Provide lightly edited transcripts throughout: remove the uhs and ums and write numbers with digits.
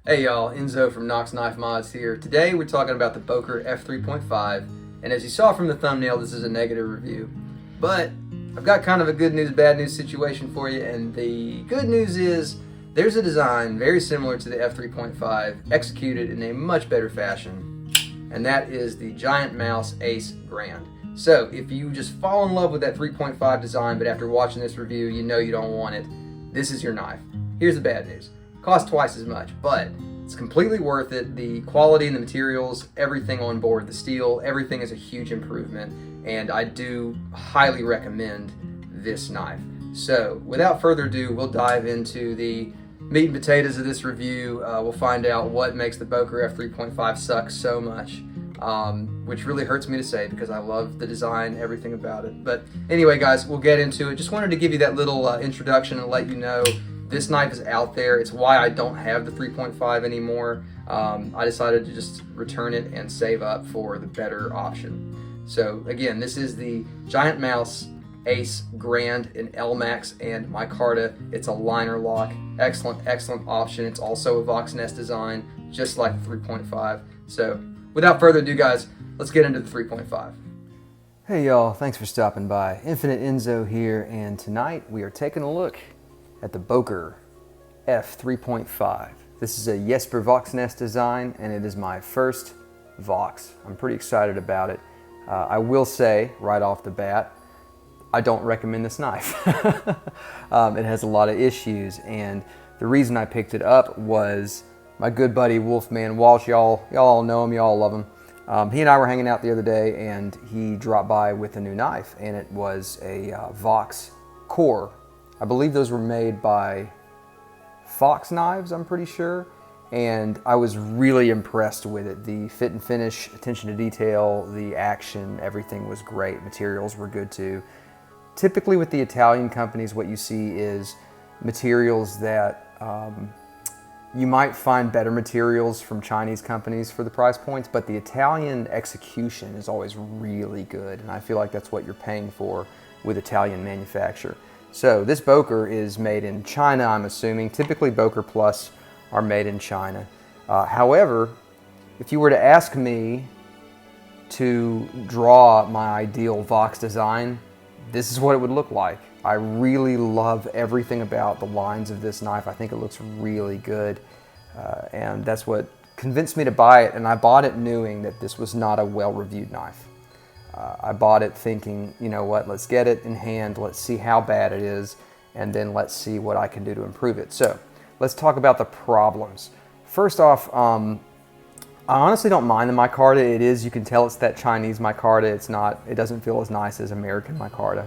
Hey y'all, Enzo from Knox Knife Mods here. Today we're talking about the Boker F3.5, and as you saw from the thumbnail, this is a negative review. But I've got kind of a good news, bad news situation for you, and the good news is there's a design very similar to the F3.5, executed in a much better fashion, and that is the Giant Mouse Ace Grand. So if you just fall in love with that 3.5 design, but after watching this review you know you don't want it, this is your knife. Here's the bad news. Costs twice as much, but it's completely worth it. The quality and the materials, everything on board, the steel, everything is a huge improvement, and I do highly recommend this knife. So without further ado, we'll dive into the meat and potatoes of this review. We'll find out what makes the Boker F3.5 suck so much, which really hurts me to say because I love the design, everything about it. But anyway guys, we'll get into it. Just wanted to give you that little introduction and let you know this knife is out there. It's why I don't have the 3.5 anymore. I decided to just return it and save up for the better option. So again, this is the Giant Mouse Ace Grand in L-Max and micarta. It's a liner lock. Excellent, excellent option. It's also a Vox Nest design, just like the 3.5. So without further ado guys, let's get into the 3.5. Hey y'all, thanks for stopping by. Infinite Enzo here, and tonight we are taking a look at the Boker F3.5. This is a Jesper Vox Nest design, and it is my first Vox. I'm pretty excited about it. I will say right off the bat, I don't recommend this knife. It has a lot of issues, and the reason I picked it up was my good buddy Wolfman Walsh. Y'all all know him, y'all love him. He and I were hanging out the other day, and he dropped by with a new knife, and it was a Vox Core. I believe those were made by Fox Knives, I'm pretty sure, and I was really impressed with it. The fit and finish, attention to detail, the action, everything was great. Materials were good too. Typically with the Italian companies, what you see is materials that you might find better materials from Chinese companies for the price points, but the Italian execution is always really good, and I feel like that's what you're paying for with Italian manufacture. So this Boker is made in China, I'm assuming. Typically Boker Plus are made in China. However, if you were to ask me to draw my ideal Vox design, this is what it would look like. I really love everything about the lines of this knife. I think it looks really good, and that's what convinced me to buy it, and I bought it knowing that this was not a well-reviewed knife. I bought it thinking, you know what, let's get it in hand, let's see how bad it is, and then let's see what I can do to improve it. So let's talk about the problems. First off, I honestly don't mind the micarta. It is, you can tell it's that Chinese micarta. It doesn't feel as nice as American micarta.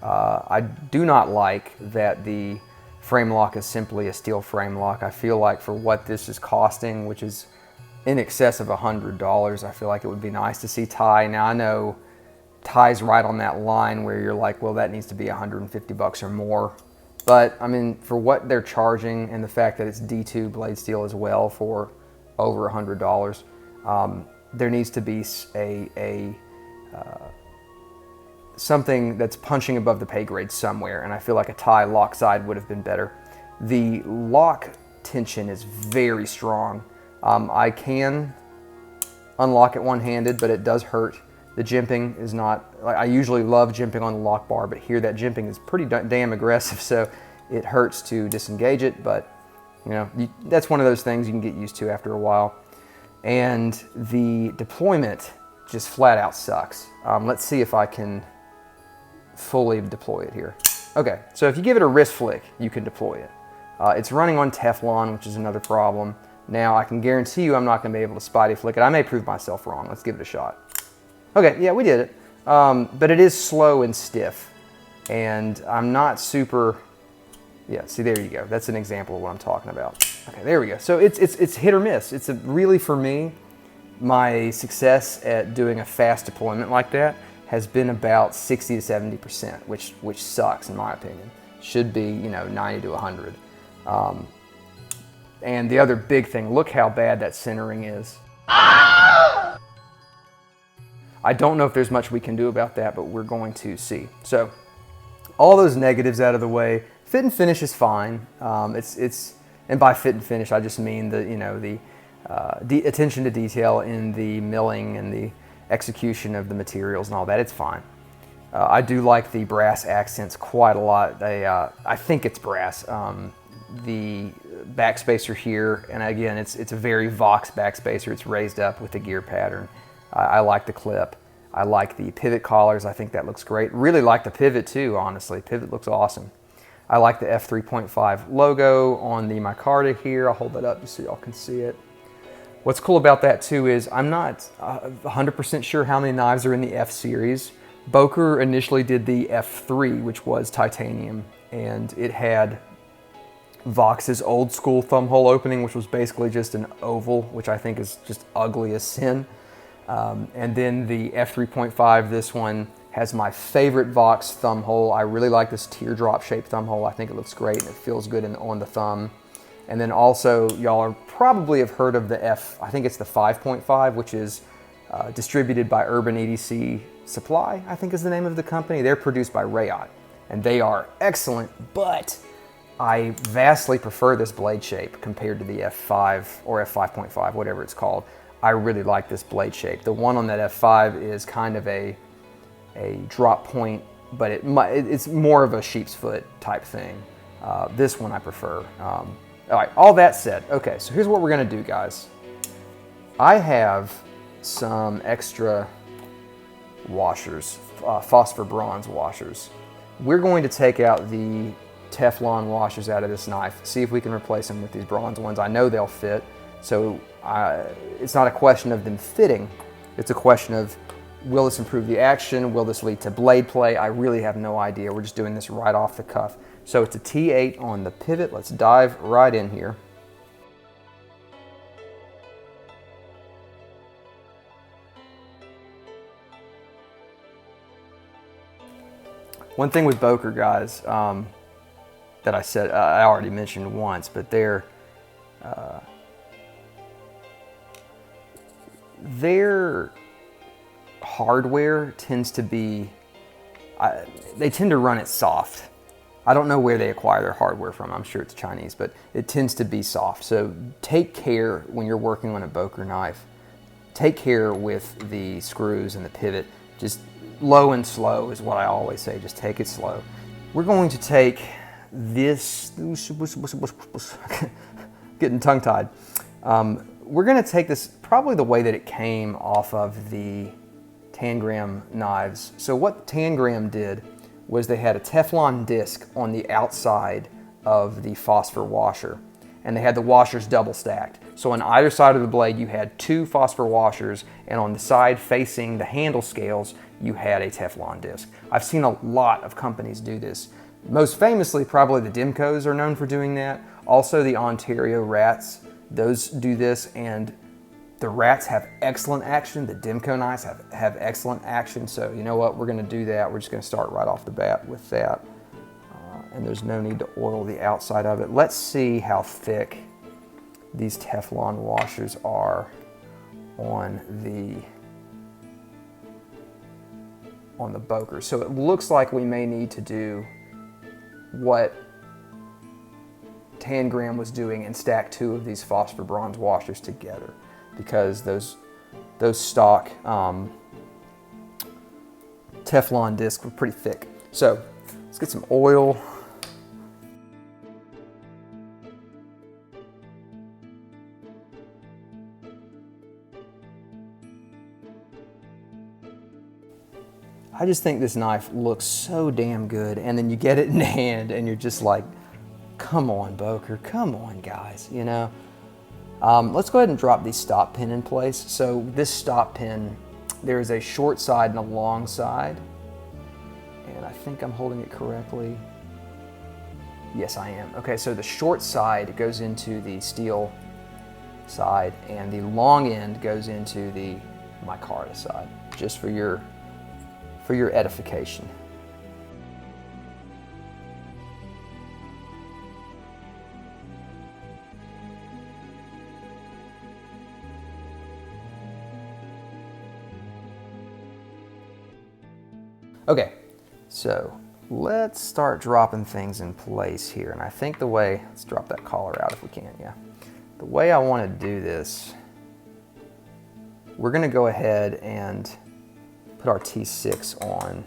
I do not like that the frame lock is simply a steel frame lock. I feel like for what this is costing, which is in excess of $100, I feel like it would be nice to see tie. Now I know tie's right on that line where you're like, well, that needs to be 150 bucks or more. But I mean, for what they're charging and the fact that it's D2 blade steel as well for over $100, there needs to be something that's punching above the pay grade somewhere, and I feel like a tie lock side would have been better. The lock tension is very strong. I can unlock it one-handed, but it does hurt. The jimping is not, I usually love jimping on the lock bar, but here that jimping is pretty damn aggressive, so it hurts to disengage it, but you know, that's one of those things you can get used to after a while. And the deployment just flat out sucks. Let's see if I can fully deploy it here. Okay, so if you give it a wrist flick, you can deploy it. It's running on Teflon, which is another problem. Now, I can guarantee you I'm not going to be able to spidey flick it. I may prove myself wrong. Let's give it a shot. Okay, yeah, we did it. But it is slow and stiff. And I'm not super... Yeah, see, there you go. That's an example of what I'm talking about. Okay, there we go. So it's hit or miss. It's really, for me, my success at doing a fast deployment like that has been about 60 to 70%, which sucks in my opinion. Should be, you know, 90 to 100. And the other big thing, look how bad that centering is. I don't know if there's much we can do about that, but we're going to see. So all those negatives out of the way, fit and finish is fine. It's And by fit and finish, I just mean the attention to detail in the milling and the execution of the materials and all that. It's fine. I do like the brass accents quite a lot. I think it's brass. The backspacer here, and again, it's a very Vox backspacer. It's raised up with the gear pattern. I like the clip. I like the pivot collars. I think that looks great. Really like the pivot too, honestly. Pivot looks awesome. I like the F3.5 logo on the micarta here. I'll hold that up just so y'all can see it. What's cool about that too is I'm not 100% sure how many knives are in the F series. Boker initially did the F3, which was titanium, and it had Vox's old school thumb hole opening, which was basically just an oval, which I think is just ugly as sin. And then the F3.5, this one, has my favorite Vox thumb hole. I really like this teardrop shaped thumb hole. I think it looks great and it feels good on the thumb. And then also, y'all probably have heard of the I think it's the 5.5, which is distributed by Urban EDC Supply, I think is the name of the company. They're produced by Rayot, and they are excellent, but I vastly prefer this blade shape compared to the F5 or F5.5, whatever it's called. I really like this blade shape. The one on that F5 is kind of a drop point, but it's more of a sheep's foot type thing. This one I prefer. All right, all that said, okay, so here's what we're gonna do, guys. I have some extra washers, phosphor bronze washers. We're going to take out the Teflon washers out of this knife, see if we can replace them with these bronze ones. I know they'll fit, so it's not a question of them fitting, it's a question of, will this improve the action? Will this lead to blade play? I really have no idea. We're just doing this right off the cuff. So it's a T8 on the pivot. Let's dive right in here. One thing with Boker, guys, that I already mentioned once, but their hardware tends to be, they tend to run it soft. I don't know where they acquire their hardware from. I'm sure it's Chinese, but it tends to be soft. So take care when you're working on a Boker knife. Take care with the screws and the pivot. Just low and slow is what I always say. Just take it slow. We're going to take this, getting tongue-tied. We're going to take this probably the way that it came off of the Tangram knives. So what Tangram did was they had a Teflon disc on the outside of the phosphor washer, and they had the washers double stacked. So on either side of the blade you had two phosphor washers, and on the side facing the handle scales you had a Teflon disc. I've seen a lot of companies do this. Most famously, probably the Dimcos are known for doing that. Also the Ontario Rats, those do this, and the Rats have excellent action. The Dimco knives have excellent action. So you know what, we're gonna do that. We're just gonna start right off the bat with that. And there's no need to oil the outside of it. Let's see how thick these Teflon washers are on the Boker. So it looks like we may need to do what Tangram was doing and stack two of these phosphor bronze washers together, because those stock Teflon discs were pretty thick. So let's get some oil. I just think this knife looks so damn good, and then you get it in hand and you're just like, come on, Boker, come on, guys, you know? Let's go ahead and drop the stop pin in place. So this stop pin, there is a short side and a long side, and I think I'm holding it correctly. Yes, I am. Okay, so the short side goes into the steel side, and the long end goes into the micarta side, just for your edification. Okay, so let's start dropping things in place here. And I think the way, let's drop that collar out if we can, yeah. The way I want to do this, we're going to go ahead and put our T6 on.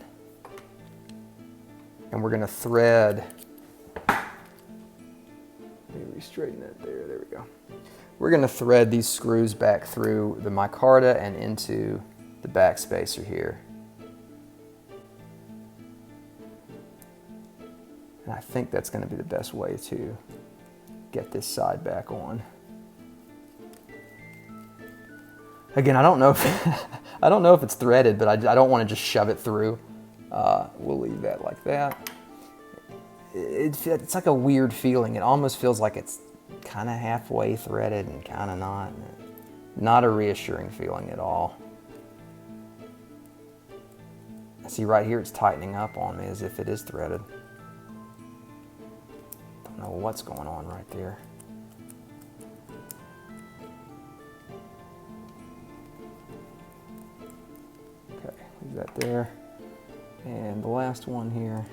And we're going to thread, maybe straighten that there we go. We're going to thread these screws back through the micarta and into the back spacer here. And I think that's going to be the best way to get this side back on. Again, I don't know if I don't know if it's threaded, but I don't want to just shove it through. We'll leave that like that. It's like a weird feeling. It almost feels like it's kind of halfway threaded and kind of not. Not a reassuring feeling at all. See right here, it's tightening up on me as if it is threaded. Don't know what's going on right there. Okay, leave that there. And the last one here.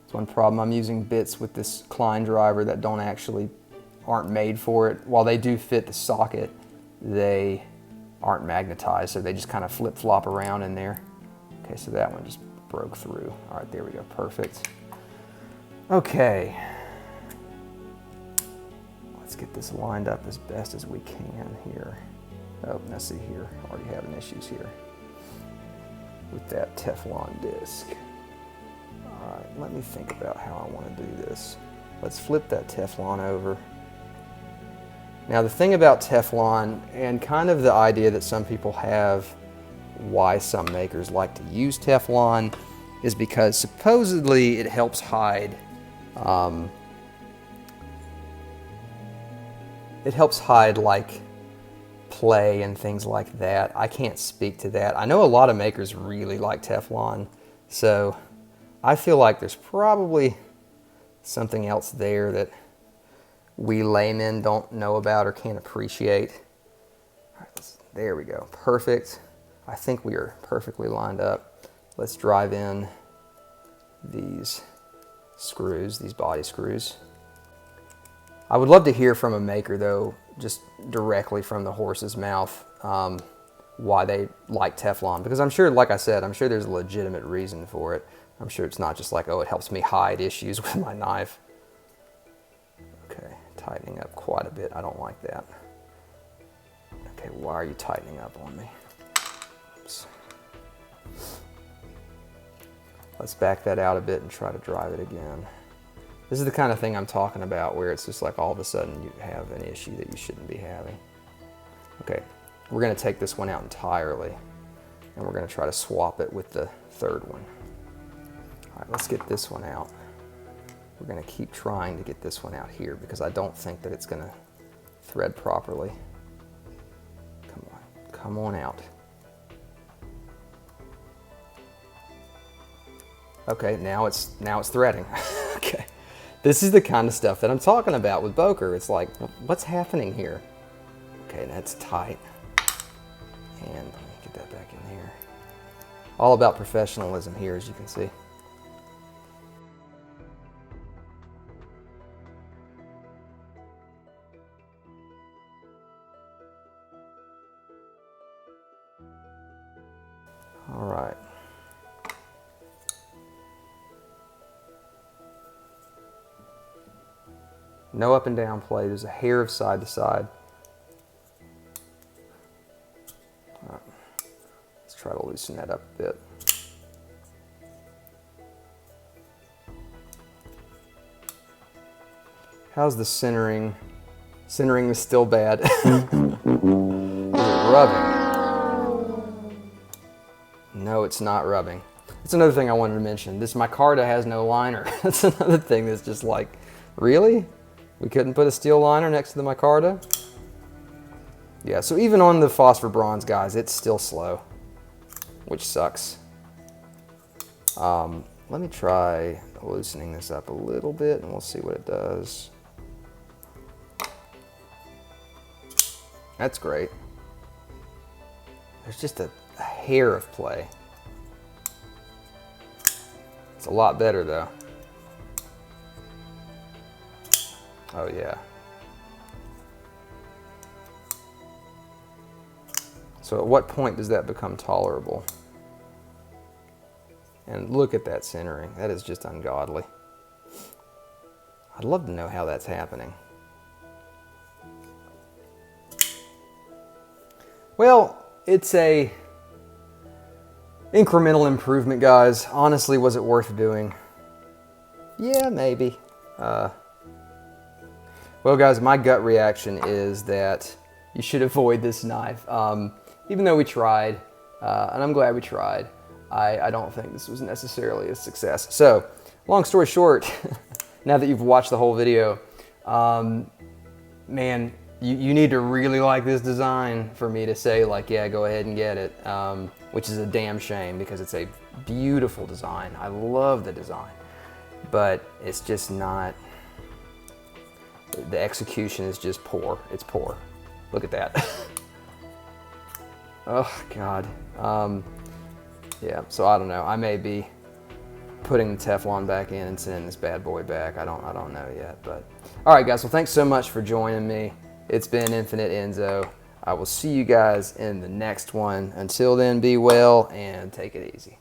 It's one problem. I'm using bits with this Klein driver that aren't made for it. While they do fit the socket, they aren't magnetized, so they just kind of flip-flop around in there. Okay, so that one just broke through. All right, there we go, perfect. Okay, let's get this lined up as best as we can here. Oh, let's see here, already having issues here with that Teflon disc. All right, let me think about how I want to do this. Let's flip that Teflon over. Now the thing about Teflon, and kind of the idea that some people have why some makers like to use Teflon, is because supposedly it helps hide like play and things like that. I can't speak to that. I know a lot of makers really like Teflon, so I feel like there's probably something else there that we laymen don't know about or can't appreciate. All right, there we go, perfect. I think we are perfectly lined up. Let's drive in these screws, these body screws. I would love to hear from a maker though, just directly from the horse's mouth, why they like Teflon, because I'm sure, like I said, I'm sure there's a legitimate reason for it. I'm sure it's not just like, oh, it helps me hide issues with my knife. Okay, tightening up quite a bit. I don't like that. Okay, why are you tightening up on me? Oops. Let's back that out a bit and try to drive it again. This is the kind of thing I'm talking about where it's just like all of a sudden you have an issue that you shouldn't be having. Okay, we're going to take this one out entirely and we're going to try to swap it with the third one. All right, let's get this one out. We're going to keep trying to get this one out here because I don't think that it's going to thread properly. Come on out. Okay, now it's threading. Okay, this is the kind of stuff that I'm talking about with Boker. It's like, what's happening here? Okay, that's tight. And let me get that back in there. All about professionalism here, as you can see. All right. No up and down play. There's a hair of side to side. All right. Let's try to loosen that up a bit. How's the centering? Centering is still bad. Is it rubbing? No, it's not rubbing. That's another thing I wanted to mention. This micarta has no liner. That's another thing that's just like, really? We couldn't put a steel liner next to the micarta? Yeah, so even on the phosphor bronze guys, it's still slow, which sucks. Let me try loosening this up a little bit and we'll see what it does. That's great. There's just a hair of play. It's a lot better though. Oh yeah. So at what point does that become tolerable? And look at that centering. That is just ungodly. I'd love to know how that's happening. Well, it's a incremental improvement, guys. Honestly, was it worth doing? Yeah, maybe. Well, guys, my gut reaction is that you should avoid this knife. Even though we tried, and I'm glad we tried, I don't think this was necessarily a success. So, long story short, now that you've watched the whole video, man, you need to really like this design for me to say, like, yeah, go ahead and get it, which is a damn shame because it's a beautiful design. I love the design, but it's just not, the execution is just poor. It's poor. Look at that. Oh, God. Yeah, so I don't know. I may be putting the Teflon back in and sending this bad boy back. I don't know yet, but all right, guys. Well, thanks so much for joining me. It's been Infinite Enzo. I will see you guys in the next one. Until then, be well and take it easy.